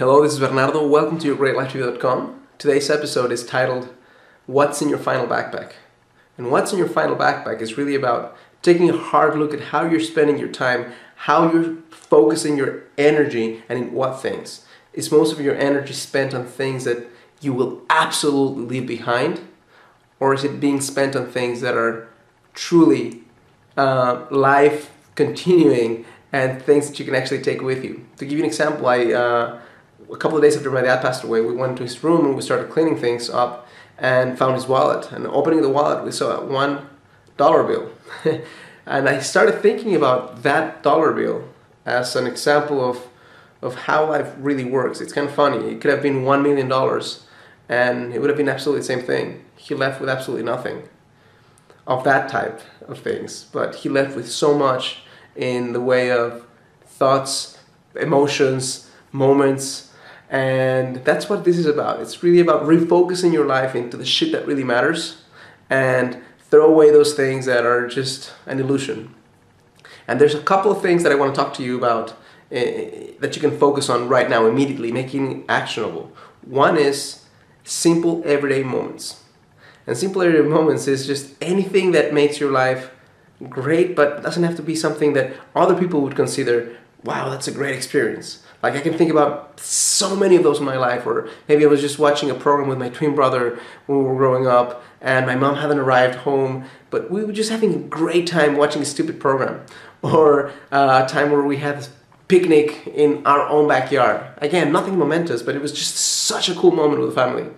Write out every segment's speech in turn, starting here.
Hello, this is Bernardo. Welcome to yourgreatlifetv.com. Today's episode is titled, What's in Your Final Backpack? And what's in your final backpack is really about taking a hard look at how you're spending your time, how you're focusing your energy, and in what things. Is most of your energy spent on things that you will absolutely leave behind? Or is it being spent on things that are truly life continuing and things that you can actually take with you? To give you an example, a couple of days after my dad passed away, we went to his room and we started cleaning things up and found his wallet. And opening the wallet, we saw a $1 bill. And I started thinking about that dollar bill as an example of how life really works. It's kind of funny. It could have been $1 million and it would have been absolutely the same thing. He left with absolutely nothing of that type of things, but he left with so much in the way of thoughts, emotions, moments. And that's what this is about. It's really about refocusing your life into the shit that really matters and throw away those things that are just an illusion. And there's a couple of things that I want to talk to you about that you can focus on right now, immediately, making actionable. One is simple everyday moments. And simple everyday moments is just anything that makes your life great, but doesn't have to be something that other people would consider, wow, that's a great experience. Like, I can think about so many of those in my life, or maybe I was just watching a program with my twin brother when we were growing up and my mom hadn't arrived home, but we were just having a great time watching a stupid program. Or a time where we had this picnic in our own backyard. Again, nothing momentous, but it was just such a cool moment with the family.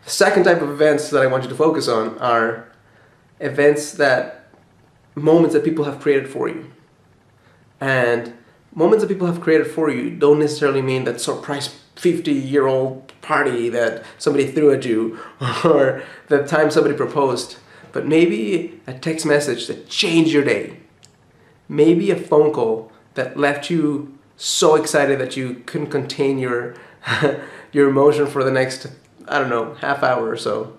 The second type of events that I want you to focus on are moments that people have created for you. And moments that people have created for you don't necessarily mean that surprise 50-year-old party that somebody threw at you, or the time somebody proposed, but maybe a text message that changed your day. Maybe a phone call that left you so excited that you couldn't contain your emotion for the next, I don't know, half hour or so.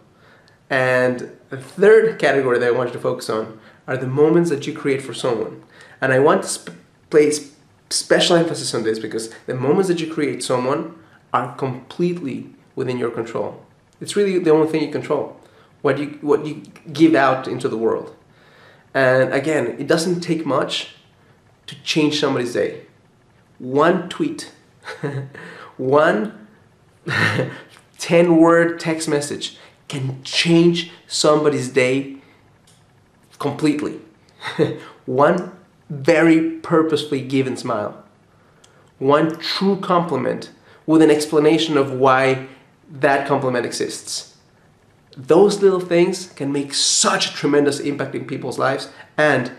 And the third category that I want you to focus on are the moments that you create for someone. And I want to place special emphasis on this because the moments that you create someone are completely within your control. It's really the only thing you control, what you give out into the world. And again, it doesn't take much to change somebody's day. One tweet, one 10-word text message can change somebody's day completely. One very purposefully given smile. One true compliment with an explanation of why that compliment exists. Those little things can make such a tremendous impact in people's lives, and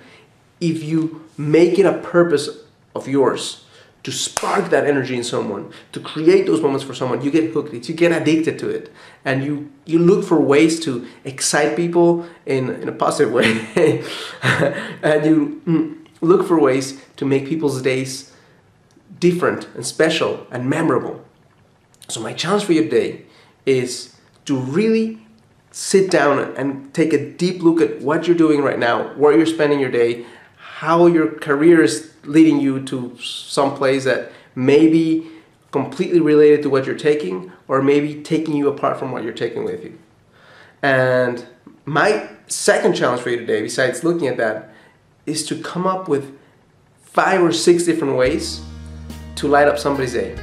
if you make it a purpose of yours to spark that energy in someone, to create those moments for someone, you get hooked, you get addicted to it, and you look for ways to excite people in a positive way, and you look for ways to make people's days different and special and memorable. So my challenge for you today is to really sit down and take a deep look at what you're doing right now, where you're spending your day, how your career is leading you to some place that may be completely related to what you're taking, or maybe taking you apart from what you're taking with you. And my second challenge for you today, besides looking at that, is to come up with 5 or 6 different ways to light up somebody's day.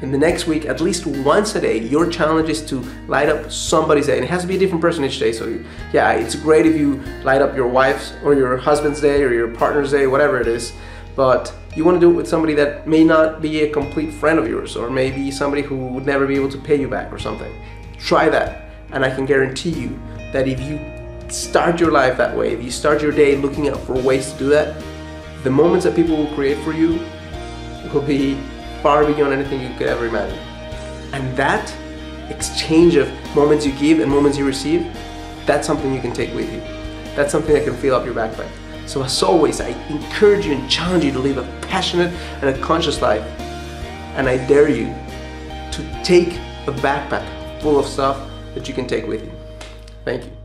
In the next week, at least once a day, your challenge is to light up somebody's day. And it has to be a different person each day. So yeah, it's great if you light up your wife's or your husband's day or your partner's day, whatever it is. But you want to do it with somebody that may not be a complete friend of yours, or maybe somebody who would never be able to pay you back or something. Try that, and I can guarantee you that if you start your life that way, if you start your day looking out for ways to do that, the moments that people will create for you will be far beyond anything you could ever imagine. And that exchange of moments you give and moments you receive, that's something you can take with you. That's something that can fill up your backpack. So as always, I encourage you and challenge you to live a passionate and a conscious life. And I dare you to take a backpack full of stuff that you can take with you. Thank you.